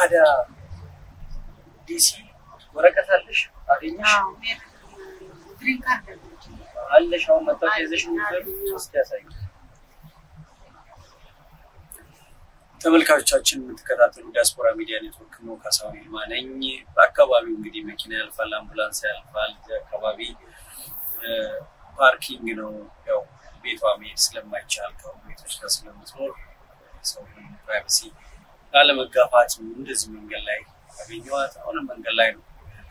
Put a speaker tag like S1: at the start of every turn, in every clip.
S1: ታዲያ ዲሲ ወረቀት አለሽ አገኘሽ
S2: ግሪን ካርድ
S1: አለሽ አሁን መጣሽ ይዘሽ ነበር እስኪ ያሳይ ተመልካቾቻችን የምትከታተሉ ዲያስፖራ ሚዲያ ኔትወርክ ነው ካሳሁን ይልማ ነኝ በአካባቢው እንግዲህ መኪና ያልፋል አምቡላንስ ያልፋል አካባቢ ፓርኪንግ ነው ያው ቤቷ መሄድ ስለማይቻል ከቤቶች ጋር ስለምትኖር ሰው ፕራይቬሲ ካለመጋፋት እንደዚህ መንገድ ላይ አገኘዋት አሁን መንገድ ላይ ነው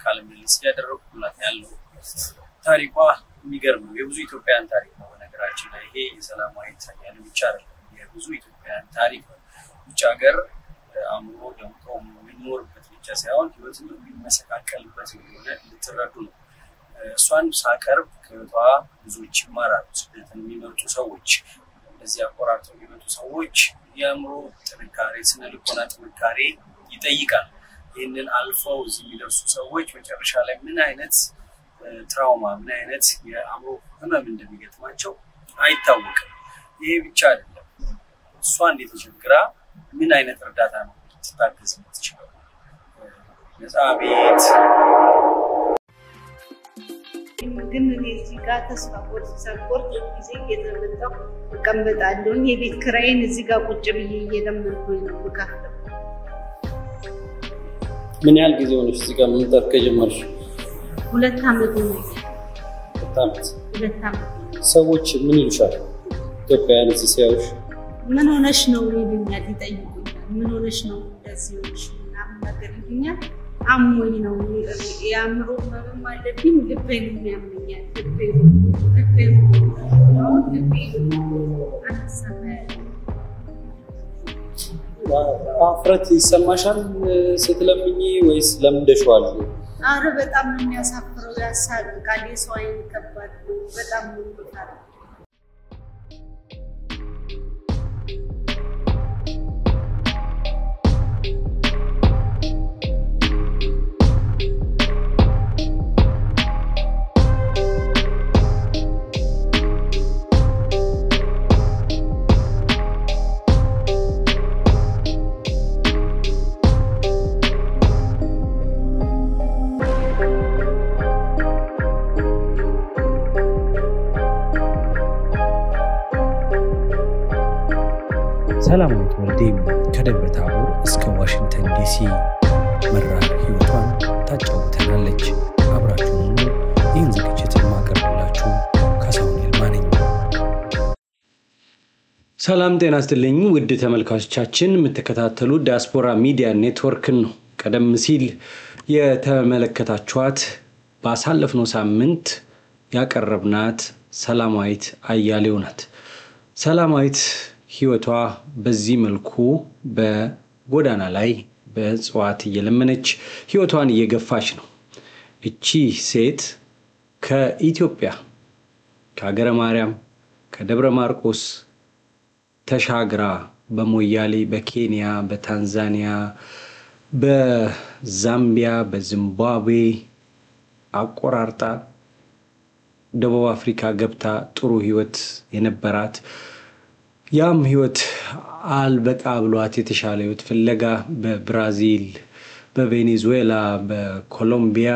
S1: ካለምልስ ያደረኩላት ያለው ታሪኳ የሚገርም ነው የብዙ ኢትዮጵያን ታሪክ ነው በነገራችን ላይ ይሄ የሰላማዊ ታያለ ብቻ አይደለም የብዙ ኢትዮጵያን ታሪክ ነው ብቻ ሀገር አምሮ ደምቆ የሚኖርበት ብቻ ሳይሆን ህይወትን የሚመሰቃቀልበት እንደሆነ ልትረዱ ነው እሷን ሳቀርብ ከቷ ብዙዎች ይማራሉ ስለዚህ የሚመጡ ሰዎች እንደዚህ አቆራርጠው የሚመጡ ሰዎች ያምሮ ጥንካሬ ስነ ልቦና ጥንካሬ ይጠይቃል ይሄንን አልፈው እዚህ የሚደርሱ ሰዎች መጨረሻ ላይ ምን አይነት ትራውማ ምን አይነት የአምሮ ህመም እንደሚገጥማቸው አይታወቅም ይሄ ብቻ አይደለም እሷ እንዴት ተቸግራ ምን አይነት እርዳታ ነው ተታገዝ የምትችለው ነፃ ቤት
S2: ግን እዚህ ጋር ተስፋ ቆርጥ ጊዜ እየተመጣው እቀምጣለሁ የቤት ክራይን እዚህ ጋር ቁጭ ብዬ እየለመንኩኝ ነው በካፍለ
S1: ምን ያህል ጊዜ ሆነሽ እዚህ ጋር መምጣት ከጀመርሽ
S2: 2 አመት ነው
S1: 2 አመት ሰዎች ምን ይሉሻል ኢትዮጵያውያን እዚህ ሲያዩሽ
S2: ምን ሆነሽ ነው ይሉኛል ይጠይቁኛል ምን ሆነሽ ነው እንደዚህ ሆነሽ ምናምን ነገር ይሉኛል አሞኝ ነው ያምሮ ምንም አለብኝ ልቤን የሚያመኛል ልቤን
S1: አፍረት ይሰማሻል ስትለምኚ ወይስ ለምደሽዋል
S2: አረ በጣም ነው የሚያሳፍረው ያሳቅቃል የሰው አይን ከባድ በጣም ነው የሚታረው
S3: ሰላማዊት ወልዴም ከደብረ ታቦር እስከ ዋሽንግተን ዲሲ መራ ህይወቷን ታጫውተናለች አብራችሁን ይህን ዝግጅት ማቀርብላችሁ ካሳሁን ይልማ ነኝ ሰላም ጤና ይስጥልኝ ውድ ተመልካቾቻችን የምትከታተሉ ዲያስፖራ ሚዲያ ኔትወርክ ነው ቀደም ሲል የተመለከታችኋት ባሳለፍነው ሳምንት ያቀረብናት ሰላማዊት አያሌው ናት ሰላማዊት ህይወቷ በዚህ መልኩ በጎዳና ላይ በጽዋት እየለመነች ህይወቷን እየገፋች ነው እቺ ሴት ከኢትዮጵያ ከሀገረ ማርያም ከደብረ ማርቆስ ተሻግራ በሞያሌ በኬንያ በታንዛኒያ በዛምቢያ በዚምባብዌ አቆራርጣ ደቡብ አፍሪካ ገብታ ጥሩ ህይወት የነበራት ያም ህይወት አልበቃ ብሏት የተሻለ ህይወት ፍለጋ በብራዚል በቬኔዙዌላ በኮሎምቢያ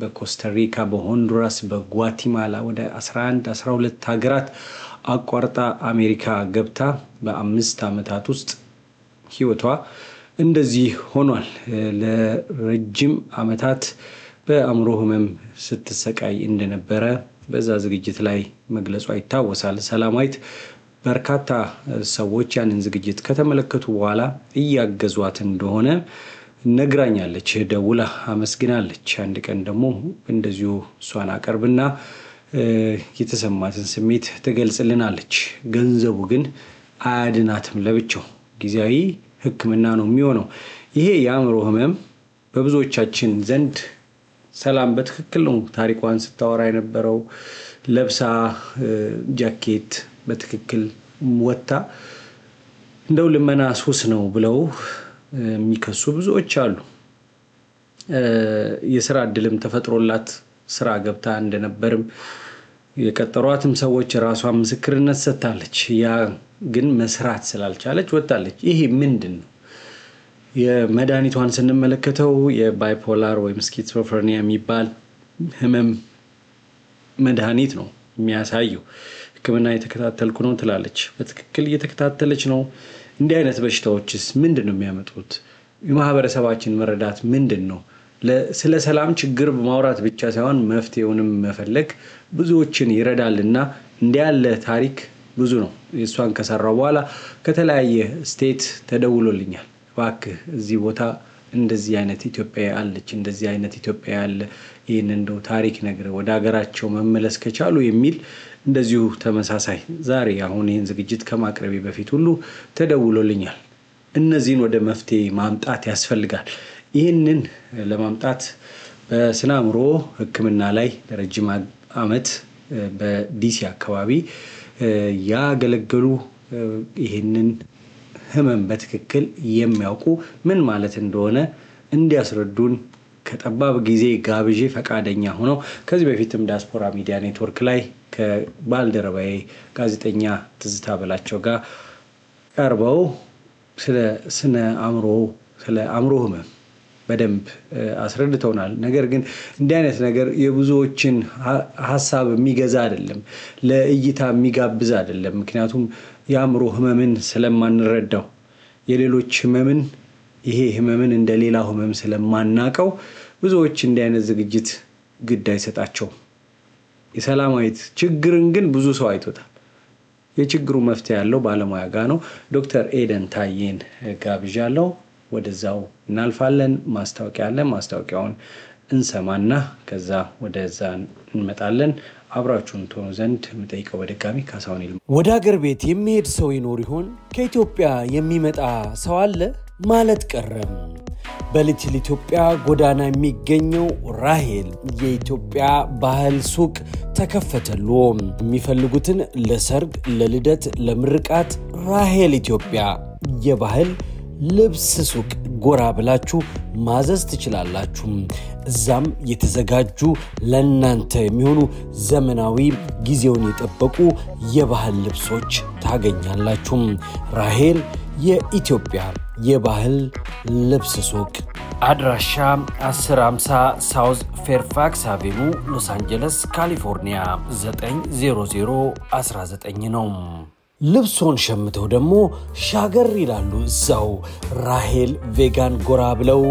S3: በኮስታሪካ በሆንዱራስ በጓቲማላ ወደ 11 12 ሀገራት አቋርጣ አሜሪካ ገብታ በ5 አመታት ውስጥ ህይወቷ እንደዚህ ሆኗል ለረጅም አመታት በአእምሮ ህመም ስትሰቃይ እንደነበረ በዛ ዝግጅት ላይ መግለጿ ይታወሳል ሰላማዊት በርካታ ሰዎች ያንን ዝግጅት ከተመለከቱ በኋላ እያገዟት እንደሆነ ነግራኛለች ደውላ አመስግናለች አንድ ቀን ደግሞ እንደዚሁ ሷን አቀርብና የተሰማትን ስሜት ተገልጽልናለች ገንዘቡ ግን አያድናትም ለብቻው ጊዜያዊ ህክምና ነው የሚሆነው ይሄ ያምሮ ህመም በብዙዎቻችን ዘንድ ሰላም በትክክል ነው ታሪኳን ስታወራ የነበረው ለብሳ ጃኬት በትክክል ወጣ እንደው ለመና ሱስ ነው ብለው የሚከሱ ብዙዎች አሉ የሥራ እድልም ተፈጥሮላት ስራ ገብታ እንደነበርም የቀጠሯትም ሰዎች ራሷን ምስክርነት ሰጥታለች ያ ግን መስራት ስላልቻለች ወጣለች ይሄ ምንድነው የመድኃኒቷን ስንመለከተው የባይፖላር ወይም ስኪዞፍሬኒያ የሚባል ህመም መድኃኒት ነው የሚያሳየው። ህክምና የተከታተልኩ ነው ትላለች። በትክክል እየተከታተለች ነው። እንዲህ አይነት በሽታዎችስ ምንድነው የሚያመጡት? የማህበረሰባችን መረዳት ምንድነው? ስለ ሰላም ችግር ማውራት ብቻ ሳይሆን መፍትሄውንም መፈለግ ብዙዎችን ይረዳልና እንዲህ ያለ ታሪክ ብዙ ነው። እሷን ከሰራው በኋላ ከተለያየ ስቴት ተደውሎልኛል። እባክህ እዚህ ቦታ እንደዚህ አይነት ኢትዮጵያ አለች፣ እንደዚህ አይነት ኢትዮጵያ አለ፣ ይሄን እንደው ታሪክ ነገር ወደ ሀገራቸው መመለስ ከቻሉ የሚል እንደዚሁ ተመሳሳይ ዛሬ አሁን ይሄን ዝግጅት ከማቅረቤ በፊት ሁሉ ተደውሎልኛል። እነዚህን ወደ መፍትሄ ማምጣት ያስፈልጋል። ይህንን ለማምጣት በስነ አእምሮ ህክምና ላይ ለረጅም ዓመት በዲሲ አካባቢ ያገለገሉ ይህንን ህመም በትክክል የሚያውቁ ምን ማለት እንደሆነ እንዲያስረዱን ከጠባብ ጊዜ ጋብዤ ፈቃደኛ ሆነው ከዚህ በፊትም ዲያስፖራ ሚዲያ ኔትወርክ ላይ ከባልደረባዬ ጋዜጠኛ ትዝታ በላቸው ጋር ቀርበው ስለ አእምሮ ህመም በደንብ አስረድተውናል። ነገር ግን እንዲህ አይነት ነገር የብዙዎችን ሐሳብ የሚገዛ አይደለም፣ ለእይታ የሚጋብዝ አይደለም። ምክንያቱም የአእምሮ ህመምን ስለማንረዳው የሌሎች ህመምን ይሄ ህመምን እንደሌላ ህመም ስለማናቀው ብዙዎች እንዲህ አይነት ዝግጅት ግድ አይሰጣቸው። የሰላማዊት ችግርን ግን ብዙ ሰው አይቶታል። የችግሩ መፍትሄ ያለው ባለሙያ ጋር ነው። ዶክተር ኤደን ታዬን ጋብዣለሁ። ወደዛው እናልፋለን። ማስታወቂያ አለ። ማስታወቂያውን እንሰማና ከዛ ወደዛ እንመጣለን። አብራችሁን ትሆኑ ዘንድ የምጠይቀው በድጋሚ ካሳሁን ይልማ።
S4: ወደ ሀገር ቤት የሚሄድ ሰው ይኖር ይሆን? ከኢትዮጵያ የሚመጣ ሰው አለ ማለት ቀረም። በሊትል ኢትዮጵያ ጎዳና የሚገኘው ራሄል የኢትዮጵያ ባህል ሱቅ ተከፈተሉ። የሚፈልጉትን ለሰርግ፣ ለልደት፣ ለምርቃት ራሄል ኢትዮጵያ የባህል ልብስ ሱቅ ጎራ ብላችሁ ማዘዝ ትችላላችሁ። እዛም የተዘጋጁ ለናንተ የሚሆኑ ዘመናዊ ጊዜውን የጠበቁ የባህል ልብሶች ታገኛላችሁ። ራሄል የኢትዮጵያ የባህል ልብስ ሱቅ አድራሻ 1050 ሳውዝ ፌርፋክስ አቬኑ ሎስ አንጀለስ ካሊፎርኒያ 90019 ነው። ልብሶን ሸምተው ደግሞ ሻገር ይላሉ። እዛው ራሄል ቬጋን ጎራ ብለው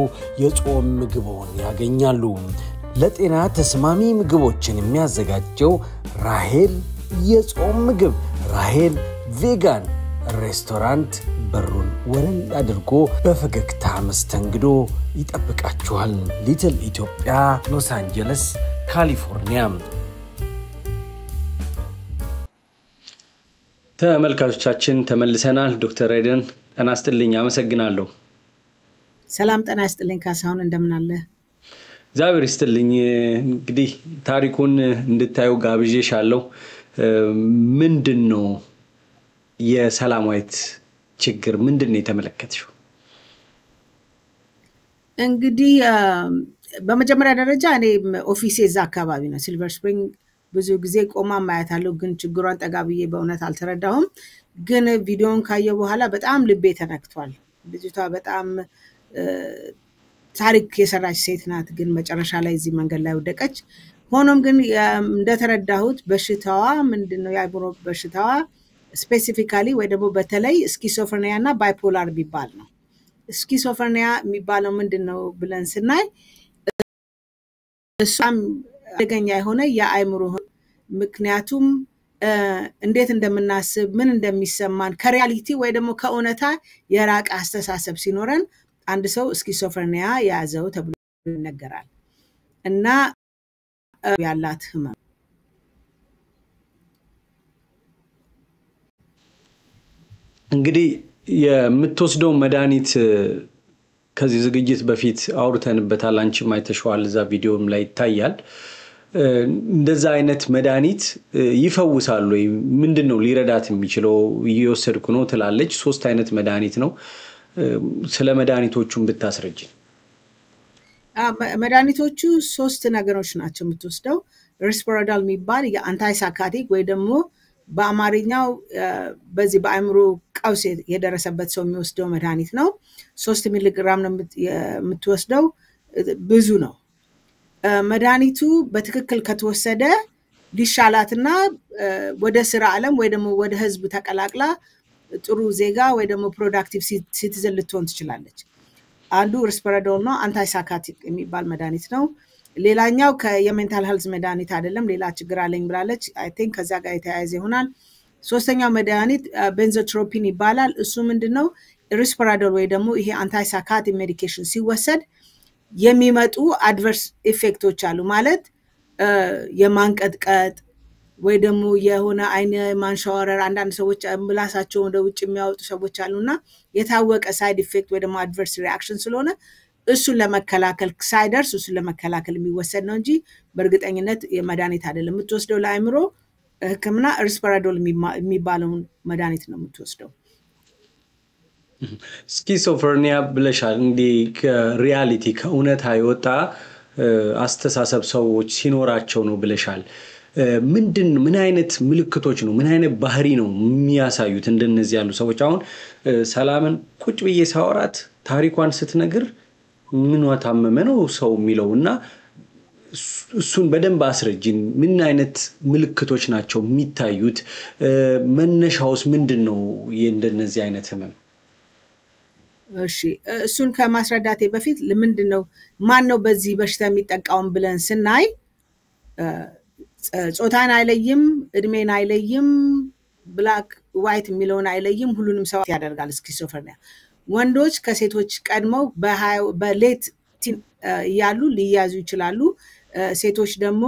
S4: የጾም ምግቦን ያገኛሉ። ለጤና ተስማሚ ምግቦችን የሚያዘጋጀው ራሄል የጾም ምግብ ራሄል ቬጋን ሬስቶራንት በሩን ወለል አድርጎ በፈገግታ መስተንግዶ ይጠብቃችኋል። ሊትል ኢትዮጵያ ሎስ አንጀለስ ካሊፎርኒያ።
S3: ተመልካቾቻችን ተመልሰናል። ዶክተር ኤደን ጤና ይስጥልኝ፣ አመሰግናለሁ።
S2: ሰላም ጤና ይስጥልኝ ካሳሁን፣ እንደምን አለ?
S3: እግዚአብሔር ይስጥልኝ። እንግዲህ ታሪኩን እንድታዩ ጋብዤሻለሁ። ምንድነው የሰላማዊት ችግር? ምንድነው የተመለከትሽው?
S2: እንግዲህ በመጀመሪያ ደረጃ እኔ ኦፊሴ እዛ አካባቢ ነው፣ ሲልቨር ስፕሪንግ። ብዙ ጊዜ ቆማ ማያታለሁ፣ ግን ችግሯን ጠጋብዬ በእውነት አልተረዳሁም። ግን ቪዲዮን ካየው በኋላ በጣም ልቤ ተነክቷል። ልጅቷ በጣም ታሪክ የሰራች ሴት ናት፣ ግን መጨረሻ ላይ እዚህ መንገድ ላይ ወደቀች። ሆኖም ግን እንደተረዳሁት በሽታዋ ምንድነው የአእምሮ በሽታዋ ስፔሲፊካሊ ወይ ደግሞ በተለይ ስኪዞፍሬኒያ እና ባይፖላር የሚባል ነው። ስኪዞፍሬኒያ የሚባለው ምንድነው ብለን ስናይ እሷም አደገኛ የሆነ የአእምሮ ምክንያቱም እንዴት እንደምናስብ ምን እንደሚሰማን ከሪያሊቲ ወይ ደግሞ ከእውነታ የራቀ አስተሳሰብ ሲኖረን አንድ ሰው ስኪዞፍሬኒያ ያዘው ተብሎ ይነገራል። እና ያላት ህመም
S3: እንግዲህ የምትወስደው መድኃኒት ከዚህ ዝግጅት በፊት አውርተንበታል። አንቺም አይተሽዋል፣ እዛ ቪዲዮም ላይ ይታያል። እንደዛ አይነት መድኃኒት ይፈውሳል ወይ? ምንድነው ሊረዳት የሚችለው? እየወሰድኩ ነው ትላለች። 3 አይነት መድኃኒት ነው። ስለ መድኃኒቶቹም ብታስረጅ።
S2: መድኃኒቶቹ 3 ነገሮች ናቸው የምትወስደው። ሪስፐራዳል የሚባል የአንታይሳይኮቲክ ወይ ደግሞ
S5: በአማርኛው በዚህ በአእምሮ ቀውስ የደረሰበት ሰው የሚወስደው መድኃኒት ነው 3 ሚሊግራም ነው የምትወስደው ብዙ ነው መድኃኒቱ በትክክል ከተወሰደ ሊሻላትና ወደ ስራ ዓለም ወይ ደግሞ ወደ ህዝብ ተቀላቅላ ጥሩ ዜጋ ወይ ደግሞ ፕሮዳክቲቭ ሲቲዝን ልትሆን ትችላለች አንዱ ሪስፐራዶል ነው አንታይሳይኮቲክ የሚባል መድኃኒት ነው ሌላኛው የሜንታል ሄልዝ መድኃኒት አይደለም ሌላ ችግር አለኝ ብላለች አይ ቲንክ ከዛ ጋር የተያያዘ ይሆናል ሶስተኛው መድኃኒት ቤንዞትሮፒን ይባላል እሱ ምንድነው ሪስፐራዶል ወይ ደግሞ ይሄ አንታይሳይኮቲክ ሜዲኬሽን ሲወሰድ የሚመጡ አድቨርስ ኢፌክቶች አሉ ማለት የማንቀጥቀጥ ወይ ደግሞ የሆነ አይነ ማንሻወረር አንዳንድ ሰዎች ምላሳቸው ወደ ውጭ የሚያወጡ ሰዎች አሉና የታወቀ ሳይድ ኢፌክት ወይ ደግሞ አድቨርስ ሪአክሽን ስለሆነ እሱን ለመከላከል ሳይደርስ እሱን ለመከላከል የሚወሰድ ነው እንጂ በእርግጠኝነት የመድኃኒት አይደለም የምትወስደው ለአእምሮ ህክምና ሪስፐራዶል የሚባለው መድኃኒት ነው የምትወስደው
S4: ስኪዞፍሬኒያ ብለሻል እንዴ ከሪያሊቲ ከእውነታ የወጣ አስተሳሰብ ሰዎች ሲኖራቸው ነው ብለሻል ምን አይነት ምልክቶች ነው ምን አይነት ባህሪ ነው የሚያሳዩት እንደነዚህ ያሉ ሰዎች አሁን ሰላምን ቁጭ ብዬ ሳወራት ታሪኳን ስትነግር ምን ወታመመ ነው ሰው የሚለውና እሱን በደንብ አስረጅን ምን አይነት ምልክቶች ናቸው የሚታዩት መነሻውስ ምንድነው እንደነዚህ አይነት ህመም
S5: እሺ እሱን ከማስረዳቴ በፊት ለምንድነው ማን ነው በዚህ በሽታ የሚጠቃውን ብለን ስናይ ጾታን አይለይም እድሜን አይለይም ብላክ ዋይት የሚለውን አይለይም ሁሉንም ሰው ያደርጋል ስኪዞፍሬኒያ ወንዶች ከሴቶች ቀድመው በሌት ያሉ ሊያዙ ይችላሉ ሴቶች ደግሞ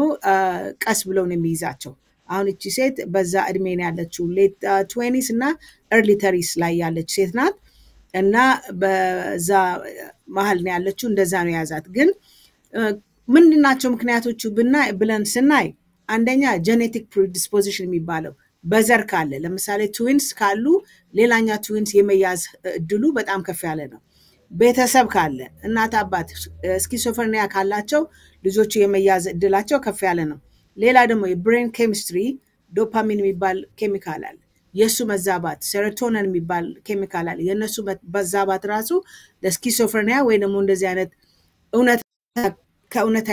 S5: ቀስ ብለው ነው የሚይዛቸው አሁን እቺ ሴት በዛ እድሜ ነው ያለችው ሌት 20s እና early 30s ላይ ያለች ሴት ናት እና በዛ መሃል ነው ያለችው እንደዛ ነው ያዛት ግን ምንድናቸው ምክንያቶቹ ብለን ስናይ አንደኛ ጄኔቲክ ፕሪዲስፖዚሽን የሚባለው በዘር ካለ ለምሳሌ ትዊንስ ካሉ ሌላኛ ትዊንስ የመያዝ እድሉ በጣም ከፍ ያለ ነው ቤተሰብ ካለ እናት አባት ስኪዞፍሬኒያ ካላቸው ልጆቹ የመያዝ እድላቸው ከፍ ያለ ነው ሌላ ደግሞ የብሬን ኬሚስትሪ ዶፓሚን የሚባል ኬሚካል አለ የሱ መዛባት ሴሮቶኒን የሚባል ኬሚካል አለ የነሱ መዛባት ራሱ ለስኪዞፍሬኒያ ወይ ደግሞ እንደዚህ አይነት ከእውነታ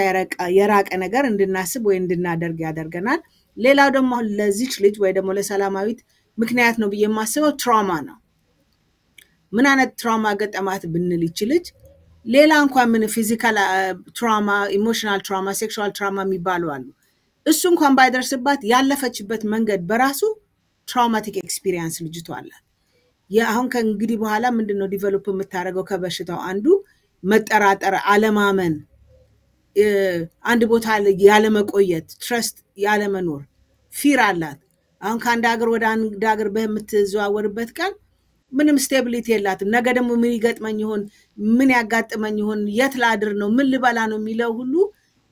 S5: የራቀ ነገር እንድናስብ ወይ እንድናደርግ ያደርገናል ሌላው ደግሞ ለዚች ልጅ ወይ ደግሞ ለሰላማዊት ምክንያት ነው በየማስበው ትራውማ ነው ምን አይነት ትራውማ ገጠማት ብንል ይችላል ሌላ እንኳን ምን ፊዚካል ትራውማ ኢሞሽናል ትራውማ ሴክሹዋል ትራውማ የሚባሉ አሉ እሱ እንኳን ባይደርስባት ያለፈችበት መንገድ በራሱ ትራውማቲክ ኤክስፒሪየንስ ልጅቷ አላት አሁን ከእንግዲህ በኋላ ምንድነው ዲቨሎፕ የምታረገው ከበሽታው አንዱ መጠራጠር አለማመን አንድ ቦታ ያለ መቆየት ትረስት ያለ መኖር ፊር አላት አሁን ከአንድ ሀገር ወደ አንድ ሀገር በመትዘዋወርበት ቀን ምንም ስቴቢሊቲ የላትም ነገ ደግሞ ምን ይገጥመኝ ይሆን ምን ያጋጥመኝ ይሆን የት ላድር ነው ምን ልበላ ነው የሚለው ሁሉ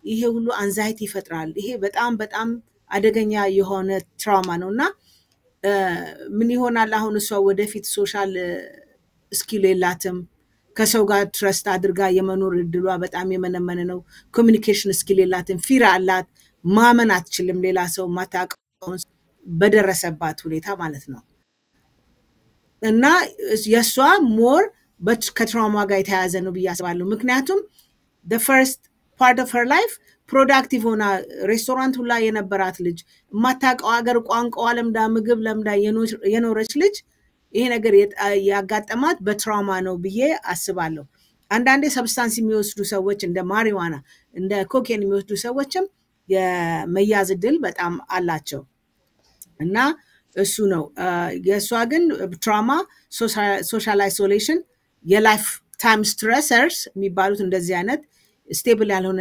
S5: ይሄ ሁሉ አንዛይቲ ይፈጥራል ይሄ በጣም በጣም አደገኛ የሆነ ትራውማ ነውና ምን ይሆናል አሁን እሷ ወደፊት ሶሻል ስኪል የላትም ከሰው ጋር ትረስት አድርጋ የመኖር እድሏ በጣም የመነመነ ነው ኮሙኒኬሽን ስኪል የላትም ፊር አላት ማመን አትችልም ሌላ ሰው ማታውቀው በደረሰባት ሁኔታ ማለት ነው እና የሷ ሞር ከትራውማ ጋር የተያያዘ ነው ብያስባለሁ ምክንያቱም the first part of her life productive ሆና ሬስቶራንት ሁላ የነበራት ልጅ ማታውቀው ሀገር ቋንቋ ለምዳ ምግብ ለምዳ የኖረች ልጅ ይሄ ነገር ያጋጠማት በትራውማ ነው ብዬ አስባለሁ አንዳንዴ ሰብስታንስ የሚወስዱ ሰዎች እንደ ማሪዋና እንደ ኮኬን የሚወስዱ ሰዎችም የመያዝ እድል በጣም አላቸው እና እሱ ነው የሷ ግን ትራውማ ሶሻል አይሶሌሽን የላይፍ ታይም ስትሬሰርስ የሚባሉት እንደዚህ አይነት ስቴብል ያልሆነ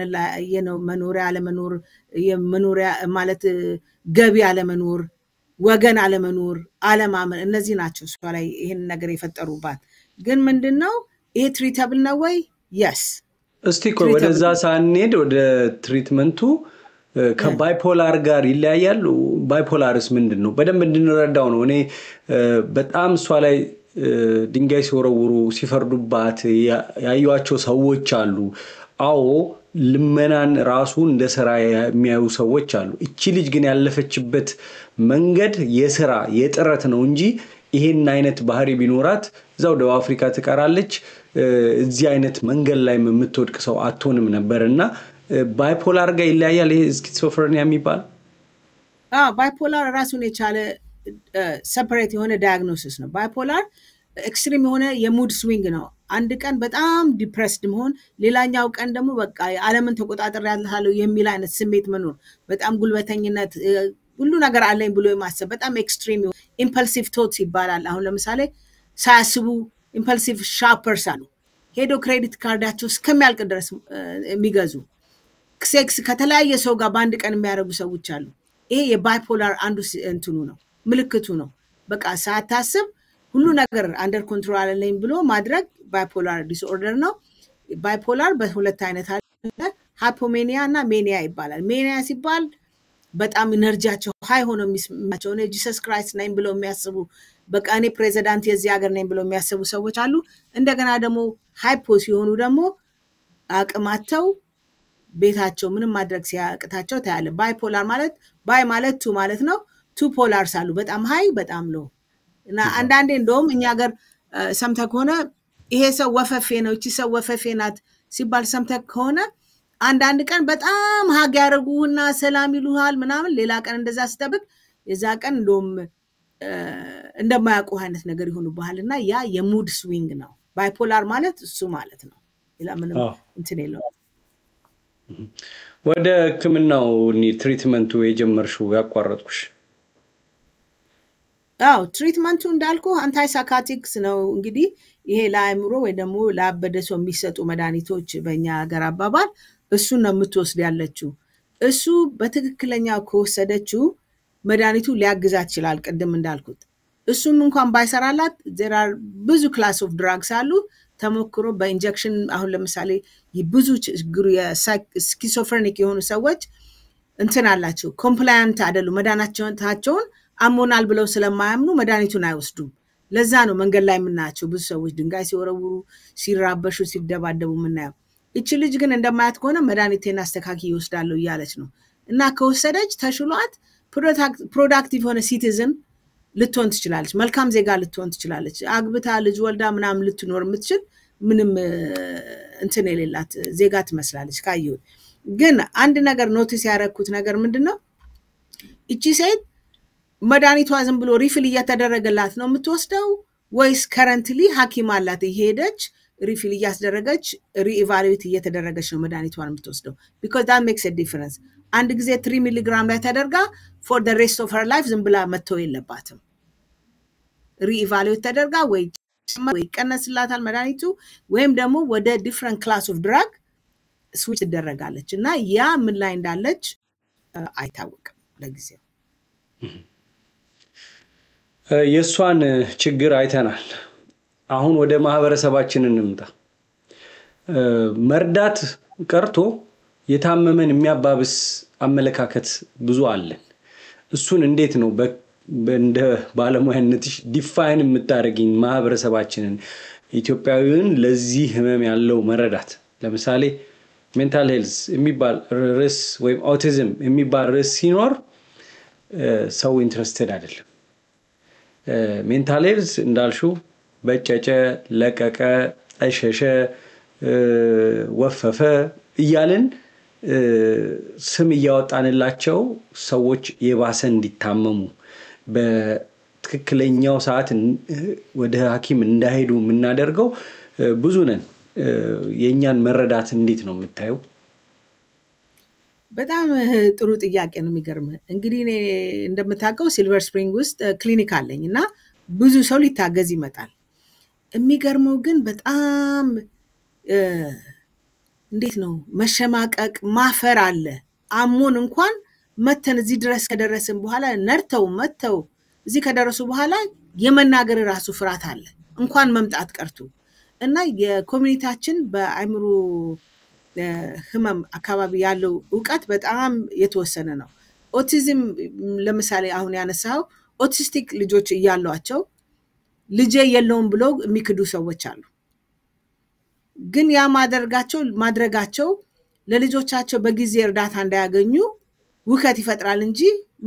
S5: መኖሪያ አለመኖር የመኖሪያ ማለት ገቢ አለመኖር ወገን አለመኖር አለማመን እነዚህ ናቸው እሷ ላይ ይሄን ነገር የፈጠሩባት ግን ምንድነው ይሄ ትሪተብል ነው ወይ yes
S4: እስቲ ወደዛ ሳንሄድ ወደ ትሪትመንቱ ከባይፖላር ጋር ይለያያሉ ባይፖላርስ ምንድነው በደንብ እንድንረዳው ነው እኔ በጣም እሷ ላይ ድንጋይ ሲወረውሩ ሲፈርዱባት ያዩዋቸው ሰዎች አሉ አዎ ልመናን ራሱ እንደ ስራ የሚያዩ ሰዎች አሉ። እቺ ልጅ ግን ያለፈችበት መንገድ የስራ የጥረት ነው እንጂ ይሄን አይነት ባህሪ ቢኖራት እዛው ደቡብ አፍሪካ ትቀራለች። እዚህ አይነት መንገድ ላይ የምትወድቅ ሰው አትሆንም ነበርና ባይፖላር ጋር ይለያያል ይሄ ስኪዞፍሬኒያ የሚባል።
S5: ባይፖላር ራሱን የቻለ ሰፐሬት የሆነ ዳያግኖሲስ ነው። ባይፖላር ኤክስትሪም የሆነ የሙድ ስዊንግ ነው። አንድ ቀን በጣም ዲፕሬስድ መሆን፣ ሌላኛው ቀን ደግሞ በቃ ዓለምን ተቆጣጥሬያለሁ የሚል አይነት ስሜት መኖር፣ በጣም ጉልበተኝነት፣ ሁሉ ነገር አለኝ ብሎ የማሰብ በጣም ኤክስትሪም ኢምፐልሲቭ ቶትስ ይባላል። አሁን ለምሳሌ ሳያስቡ ኢምፐልሲቭ ሻፐርስ አሉ። ሄዶ ክሬዲት ካርዳቸው እስከሚያልቅ ድረስ የሚገዙ ሴክስ ከተለያየ ሰው ጋር በአንድ ቀን የሚያደርጉ ሰዎች አሉ። ይሄ የባይፖላር አንዱ እንትኑ ነው፣ ምልክቱ ነው። በቃ ሳታስብ ሁሉ ነገር አንደር ኮንትሮል አለኝ ብሎ ማድረግ ባይፖላር ዲስኦርደር ነው። ባይፖላር በሁለት አይነት አለ፣ ሃይፖሜኒያ እና ሜኒያ ይባላል። ሜኒያ ሲባል በጣም ኢነርጂያቸው ሃይ ሆኖ የሚስማቸው ነው። ጂሰስ ክራይስት ነኝ ብሎ የሚያስቡ በቃ እኔ ፕሬዚዳንት የዚህ ሀገር ነኝ ብሎ የሚያስቡ ሰዎች አሉ። እንደገና ደግሞ ሃይፖ ሲሆኑ ደግሞ አቅማቸው ቤታቸው ምንም ማድረግ ሲያቅታቸው ታያለ። ባይፖላር ማለት ባይ ማለት ቱ ማለት ነው። ቱ ፖላርስ አሉ፣ በጣም ሃይ በጣም ሎ እና አንዳንዴ እንደውም እኛ ሀገር ሰምተህ ከሆነ ይሄ ሰው ወፈፌ ነው እቺ ሰው ወፈፌ ናት ሲባል ሰምተህ ከሆነ አንዳንድ ቀን በጣም ሀግ ያደርጉና ሰላም ይሉሃል ምናምን፣ ሌላ ቀን እንደዛ ስትጠብቅ የዛ ቀን እንደውም እንደማያውቁ አይነት ነገር ይሆኑብሃልና ያ የሙድ ስዊንግ ነው። ባይፖላር ማለት እሱ ማለት ነው። ሌላ ምንም እንትን የለውም።
S4: ወደ ህክምናው ትሪትመንቱ የጀመርሽው ያቋረጥኩሽ?
S5: ትሪትመንቱ እንዳልኩ አንታይ ሳይኮቲክስ ነው። እንግዲህ ይሄ ለአእምሮ ወይ ደግሞ ለአበደ ሰው የሚሰጡ መድኃኒቶች በእኛ ሀገር አባባል እሱን ነው የምትወስድ ያለችው። እሱ በትክክለኛው ከወሰደችው መድኃኒቱ ሊያግዛት ይችላል። ቅድም እንዳልኩት እሱም እንኳን ባይሰራላት ብዙ ክላስ ኦፍ ድራግስ አሉ ተሞክሮ በኢንጀክሽን። አሁን ለምሳሌ ብዙ ችግሩ የስኪዞፍሬኒክ የሆኑ ሰዎች እንትን አላቸው፣ ኮምፕላያንት አይደሉም። መድኃኒታቸውን አሞናል ብለው ስለማያምኑ መድኃኒቱን አይወስዱም። ለዛ ነው መንገድ ላይ የምናያቸው ብዙ ሰዎች ድንጋይ ሲወረውሩ፣ ሲራበሹ፣ ሲደባደቡ የምናየው። እቺ ልጅ ግን እንደማያት ከሆነ መድኃኒቴን አስተካክዬ ይወስዳለሁ እያለች ነው። እና ከወሰደች ተሽሏት ፕሮዳክቲቭ የሆነ ሲቲዝን ልትሆን ትችላለች፣ መልካም ዜጋ ልትሆን ትችላለች። አግብታ ልጅ ወልዳ ምናምን ልትኖር የምትችል ምንም እንትን የሌላት ዜጋ ትመስላለች ካየሁት። ግን አንድ ነገር ኖቲስ ያደረኩት ነገር ምንድነው፣ እቺ ሴት መድኃኒቷ ዝም ብሎ ሪፊል እየተደረገላት ነው የምትወስደው ወይስ ከረንትሊ ሐኪም አላት እየሄደች ሪፊል እያስደረገች ሪኢቫሉዌት እየተደረገች ነው መድኃኒቷን የምትወስደው? ቢኮዝ ዳት ሜክስ ኤ ዲፈረንስ። አንድ ጊዜ 3 ሚሊግራም ላይ ተደርጋ ፎር ዘ ሬስት ኦፍ ሄር ላይፍ ዝም ብላ መተው የለባትም። ሪኢቫሉዌት ተደርጋ ወይ ቀነስላታል መድኃኒቱ ወይም ደግሞ ወደ ዲፍረንት ክላስ ኦፍ ድራግ ስዊች ትደረጋለች እና ያ ምን ላይ እንዳለች አይታወቅም ለጊዜው።
S4: የሷን ችግር አይተናል። አሁን ወደ ማህበረሰባችን እንምጣ። መርዳት ቀርቶ የታመመን የሚያባብስ አመለካከት ብዙ አለን። እሱን እንዴት ነው እንደ ባለሙያነትሽ ዲፋይን የምታደርጊኝ ማህበረሰባችንን ኢትዮጵያዊውን ለዚህ ህመም ያለው መረዳት? ለምሳሌ ሜንታል ሄልዝ የሚባል ርዕስ ወይም ኦቲዝም የሚባል ርዕስ ሲኖር ሰው ኢንትረስትድ አይደለም። ሜንታል ሄልዝ እንዳልሽው በጨጨ፣ ለቀቀ፣ ጠሸሸ፣ ወፈፈ እያልን ስም እያወጣንላቸው ሰዎች የባሰ እንዲታመሙ በትክክለኛው ሰዓት ወደ ሐኪም እንዳይሄዱ የምናደርገው ብዙ ነን። የኛን መረዳት እንዴት ነው የምታየው?
S5: በጣም ጥሩ ጥያቄ ነው። የሚገርምህ እንግዲህ እኔ እንደምታውቀው ሲልቨር ስፕሪንግ ውስጥ ክሊኒክ አለኝ እና ብዙ ሰው ሊታገዝ ይመጣል። የሚገርመው ግን በጣም እንዴት ነው መሸማቀቅ፣ ማፈር አለ። አሞን እንኳን መተን እዚህ ድረስ ከደረስን በኋላ ነርተው መተው እዚህ ከደረሱ በኋላ የመናገር ራሱ ፍርሃት አለ እንኳን መምጣት ቀርቶ እና የኮሚኒቲያችን በአእምሮ ህመም አካባቢ ያለው ዕውቀት በጣም የተወሰነ ነው። ኦቲዝም ለምሳሌ አሁን ያነሳው ኦቲስቲክ ልጆች እያሏቸው ልጄ የለውም ብሎ የሚክዱ ሰዎች አሉ። ግን ያ ማድረጋቸው ለልጆቻቸው በጊዜ እርዳታ እንዳያገኙ ውከት ይፈጥራል እንጂ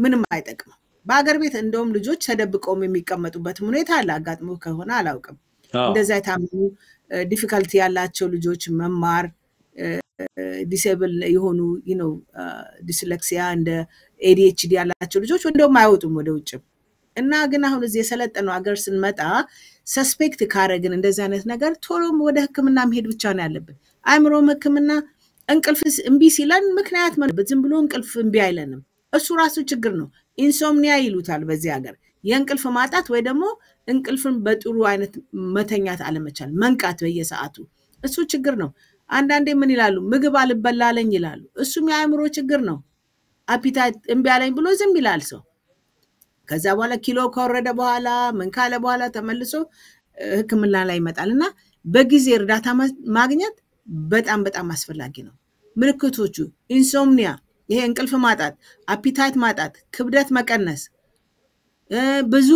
S5: ምንም አይጠቅምም። በአገር ቤት እንደውም ልጆች ተደብቀው የሚቀመጡበት ሁኔታ አለ። አጋጥሞ ከሆነ አላውቅም። እንደዛ የታመሙ ዲፊካልቲ ያላቸው ልጆች መማር ዲስኤብል የሆኑ ዲስሌክሲያ እንደ ADHD ያላቸው ልጆች እንደውም አይወጡም ወደ ውጭ። እና ግን አሁን እዚህ የሰለጠነው አገር ስንመጣ ሰስፔክት ካረግን እንደዛ አይነት ነገር ቶሎም ወደ ህክምና መሄድ ብቻ ነው ያለብን። አእምሮም ህክምና እንቅልፍ እምቢ ሲለን ምክንያት ማለት ዝም ብሎ እንቅልፍ እምቢ አይለንም። እሱ ራሱ ችግር ነው። ኢንሶምኒያ ይሉታል በዚህ ሀገር። የእንቅልፍ ማጣት ወይ ደግሞ እንቅልፍን በጥሩ አይነት መተኛት አለመቻል፣ መንቃት በየሰዓቱ እሱ ችግር ነው። አንዳንዴ ምን ይላሉ? ምግብ አልበላለኝ ይላሉ። እሱም የአእምሮ ችግር ነው። አፒታይት እምቢ አለኝ ብሎ ዝም ይላል ሰው። ከዛ በኋላ ኪሎ ከወረደ በኋላ ምን ካለ በኋላ ተመልሶ ህክምና ላይ ይመጣልና በጊዜ እርዳታ ማግኘት በጣም በጣም አስፈላጊ ነው። ምልክቶቹ ኢንሶምኒያ፣ ይሄ እንቅልፍ ማጣት፣ አፒታይት ማጣት፣ ክብደት መቀነስ፣ ብዙ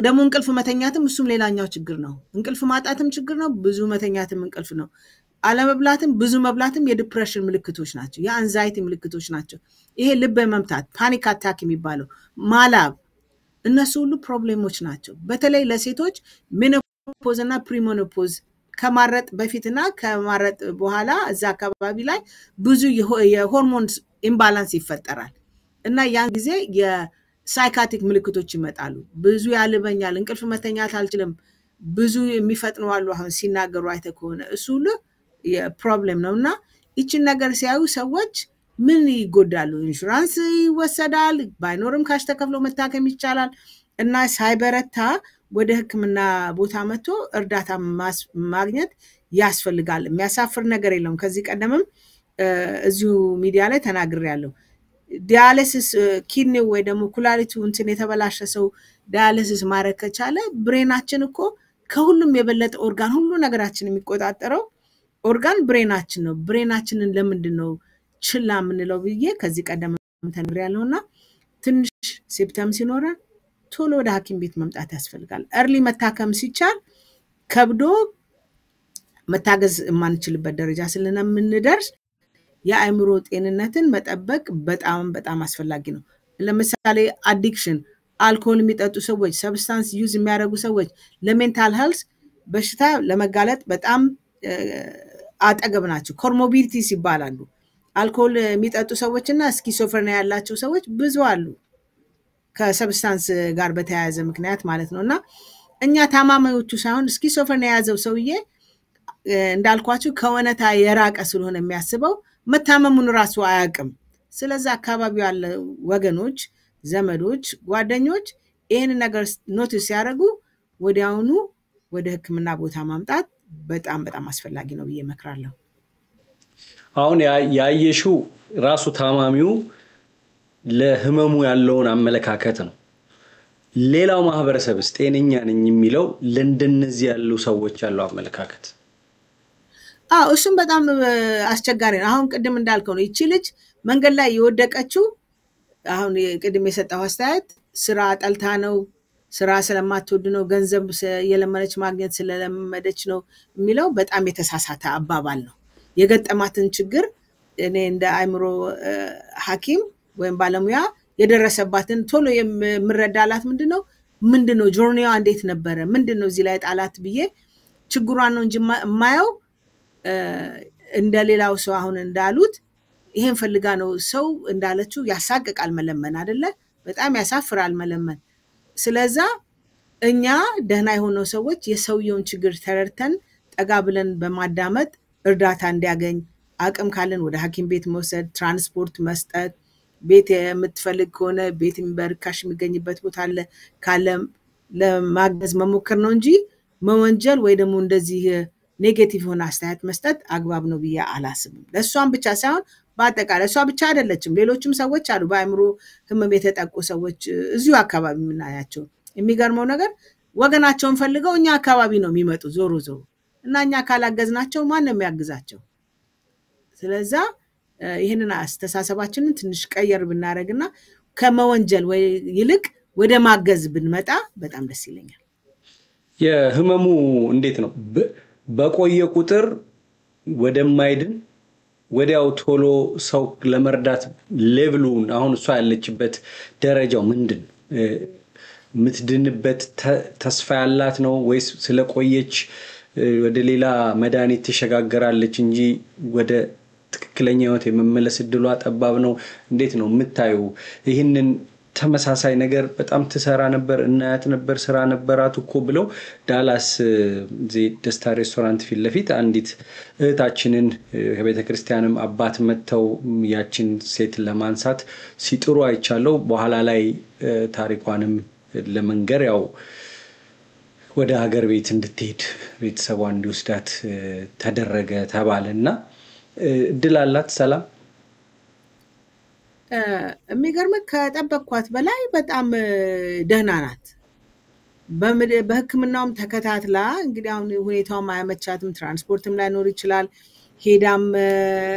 S5: ደግሞ እንቅልፍ መተኛትም እሱም ሌላኛው ችግር ነው። እንቅልፍ ማጣትም ችግር ነው፣ ብዙ መተኛትም እንቅልፍ ነው። አለመብላትም ብዙ መብላትም የዲፕሬሽን ምልክቶች ናቸው፣ የአንዛይቲ ምልክቶች ናቸው። ይሄ ልብ መምታት ፓኒክ አታክ የሚባለው ማላብ፣ እነሱ ሁሉ ፕሮብሌሞች ናቸው። በተለይ ለሴቶች ሜኖፖዝ እና ፕሪሞኖፖዝ ከማረጥ በፊትና ከማረጥ በኋላ እዛ አካባቢ ላይ ብዙ የሆርሞን ኢምባላንስ ይፈጠራል እና ያን ጊዜ የሳይካቲክ ምልክቶች ይመጣሉ። ብዙ ያልበኛል፣ እንቅልፍ መተኛት አልችልም፣ ብዙ የሚፈጥኑ አሉ። አሁን ሲናገሩ አይተ ከሆነ እሱ ሁሉ የፕሮብሌም ነውና እቺን ነገር ሲያዩ ሰዎች ምን ይጎዳሉ? ኢንሹራንስ ይወሰዳል፣ ባይኖርም ካሽ ተከፍሎ መታከም ይቻላል እና ሳይበረታ ወደ ህክምና ቦታ መጥቶ እርዳታ ማግኘት ያስፈልጋል። የሚያሳፍር ነገር የለውም። ከዚህ ቀደምም እዚሁ ሚዲያ ላይ ተናግሬያለሁ። ዲያሊሲስ ኪድኒ ወይ ደግሞ ኩላሊቱ እንትን የተበላሸ ሰው ዲያሊሲስ ማድረግ ከቻለ ብሬናችን እኮ ከሁሉም የበለጠ ኦርጋን ሁሉ ነገራችን የሚቆጣጠረው ኦርጋን ብሬናችን ነው። ብሬናችንን ለምንድን ነው ችላ የምንለው ብዬ ከዚህ ቀደም ተናግሬያለሁና ትንሽ ሲምፕተም ሲኖረን ቶሎ ወደ ሐኪም ቤት መምጣት ያስፈልጋል። እርሊ መታከም ሲቻል ከብዶ መታገዝ የማንችልበት ደረጃ ስለምንደርስ የአእምሮ ጤንነትን መጠበቅ በጣም በጣም አስፈላጊ ነው። ለምሳሌ አዲክሽን፣ አልኮል የሚጠጡ ሰዎች፣ ሰብስታንስ ዩዝ የሚያደርጉ ሰዎች ለሜንታል ሄልዝ በሽታ ለመጋለጥ በጣም አጠገብ ናቸው። ኮሞርቢዲቲስ ይባላሉ። አልኮል የሚጠጡ ሰዎችና ስኪዞፍሬኒያ ያላቸው ሰዎች ብዙ አሉ፣ ከሰብስታንስ ጋር በተያያዘ ምክንያት ማለት ነውና እኛ ታማሚዎቹ ሳይሆን ስኪዞፍሬኒያ የያዘው ሰውዬ እንዳልኳችሁ ከወነታ የራቀ ስለሆነ የሚያስበው መታመሙን ራሱ አያውቅም። ስለዚህ አካባቢው ያለ ወገኖች፣ ዘመዶች፣ ጓደኞች ይሄን ነገር ኖቲስ ያደርጉ ወዲያውኑ ወደ ህክምና ቦታ ማምጣት በጣም በጣም አስፈላጊ ነው ብዬ መክራለሁ።
S4: አሁን ያየሽው ራሱ ታማሚው ለህመሙ ያለውን አመለካከት ነው። ሌላው ማህበረሰብስ ጤነኛ ነኝ የሚለው ለእንደነዚህ ያሉ ሰዎች ያለው አመለካከት
S5: እሱም በጣም አስቸጋሪ ነው። አሁን ቅድም እንዳልከው ነው። ይቺ ልጅ መንገድ ላይ የወደቀችው አሁን ቅድም የሰጠው አስተያየት ስራ ጠልታ ነው፣ ስራ ስለማትወድ ነው፣ ገንዘብ የለመነች ማግኘት ስለለመደች ነው የሚለው በጣም የተሳሳተ አባባል ነው። የገጠማትን ችግር እኔ እንደ አእምሮ ሐኪም ወይም ባለሙያ የደረሰባትን ቶሎ የምረዳላት ምንድነው ጆርኒዋ እንዴት ነበረ፣ ምንድነው እዚህ ላይ ጣላት ብዬ ችግሯን ነው እንጂ ማየው እንደሌላው ሰው አሁን እንዳሉት ይሄን ፈልጋ ነው ሰው እንዳለችው ያሳቀቃል መለመን አይደለ? በጣም ያሳፍራል መለመን። ስለዚህ እኛ ደህና የሆነው ሰዎች የሰውየውን ችግር ተረድተን ጠጋ ብለን በማዳመጥ እርዳታ እንዲያገኝ አቅም ካለን ወደ ሐኪም ቤት መውሰድ፣ ትራንስፖርት መስጠት፣ ቤት የምትፈልግ ከሆነ ቤት በርካሽ የሚገኝበት ቦታ አለ ካለ ለማገዝ መሞከር ነው እንጂ መወንጀል ወይ ደግሞ እንደዚህ ኔጌቲቭ ሆነ አስተያየት መስጠት አግባብ ነው ብዬ አላስብም። ለሷም ብቻ ሳይሆን በአጠቃላይ እሷ ብቻ አይደለችም፣ ሌሎችም ሰዎች አሉ በአእምሮ ህመም የተጠቁ ሰዎች እዚሁ አካባቢ የምናያቸው። የሚገርመው ነገር ወገናቸውን ፈልገው እኛ አካባቢ ነው የሚመጡ ዞሮ እና እኛ ካላገዝናቸው ማን ነው የሚያግዛቸው? ስለዚህ ይሄንን አስተሳሰባችንን ትንሽ ቀየር ብናረግና ከመወንጀል ወይ ይልቅ ወደ ማገዝ ብንመጣ በጣም ደስ ይለኛል።
S4: የህመሙ እንዴት ነው በቆየ ቁጥር ወደማይድን ወዲያው ቶሎ ሰው ለመርዳት ሌቭሉን አሁን እሷ ያለችበት ደረጃው ምንድን የምትድንበት ተስፋ ያላት ነው ወይስ ስለቆየች ወደ ሌላ መድኃኒት ትሸጋገራለች እንጂ ወደ ትክክለኛ ህይወት የመመለስ እድሏ ጠባብ ነው? እንዴት ነው የምታዩ? ይህንን ተመሳሳይ ነገር በጣም ትሰራ ነበር እናያት ነበር ስራ ነበራት እኮ ብለው ዳላስ ደስታ ሬስቶራንት ፊት ለፊት አንዲት እህታችንን ከቤተ ክርስቲያንም አባት መተው ያችን ሴት ለማንሳት ሲጥሩ አይቻለው። በኋላ ላይ ታሪኳንም ለመንገር ያው ወደ ሀገር ቤት እንድትሄድ ቤተሰቧ እንዲወስዳት ተደረገ ተባለና እድል አላት ሰላም?
S5: የሚገርም ከጠበቅኳት በላይ በጣም ደህና ናት። በህክምናውም ተከታትላ እንግዲህ አሁን ሁኔታውም አያመቻትም፣ ትራንስፖርትም ላይኖር ይችላል፣ ሄዳም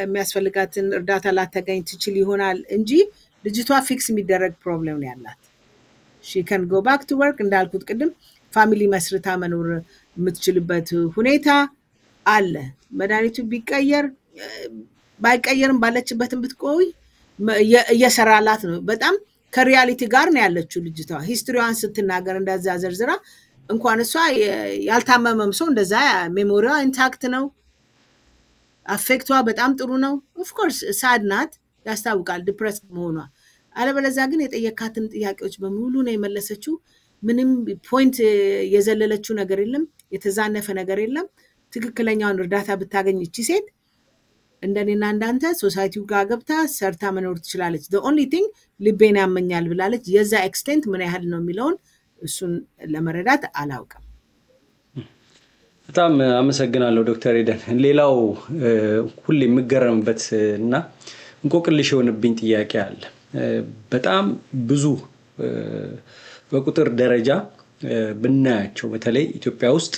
S5: የሚያስፈልጋትን እርዳታ ላታገኝ ትችል ይሆናል እንጂ ልጅቷ ፊክስ የሚደረግ ፕሮብሌም ነው ያላት። she can go back to work እንዳልኩት ቅድም ፋሚሊ መስርታ መኖር የምትችልበት ሁኔታ አለ። መድኃኒቱ ቢቀየር ባይቀየርም ባለችበትም ብትቆይ እየሰራላት ነው። በጣም ከሪያሊቲ ጋር ነው ያለችው ልጅቷ። ሂስትሪዋን ስትናገር እንደዛ ዘርዝራ እንኳን እሷ ያልታመመም ሰው እንደዛ ሜሞሪዋ ኢንታክት ነው፣ አፌክቷ በጣም ጥሩ ነው። ኦፍ ኮርስ ሳድ ናት፣ ያስታውቃል ዲፕረስድ መሆኗ። አለበለዚያ ግን የጠየካትን ጥያቄዎች በሙሉ ነው የመለሰችው። ምንም ፖይንት የዘለለችው ነገር የለም፣ የተዛነፈ ነገር የለም። ትክክለኛውን እርዳታ ብታገኝ እቺ ሴት እንደኔና እንዳንተ ሶሳይቲው ጋር ገብታ ሰርታ መኖር ትችላለች። the only thing ልቤን ያመኛል ብላለች። የዛ ኤክስቴንት ምን ያህል ነው የሚለውን እሱን ለመረዳት አላውቅም።
S4: በጣም አመሰግናለሁ ዶክተር ኤደን። ሌላው ሁሌ የምገረምበት እና እንቆቅልሽ የሆነብኝ ጥያቄ አለ። በጣም ብዙ በቁጥር ደረጃ ብናያቸው በተለይ ኢትዮጵያ ውስጥ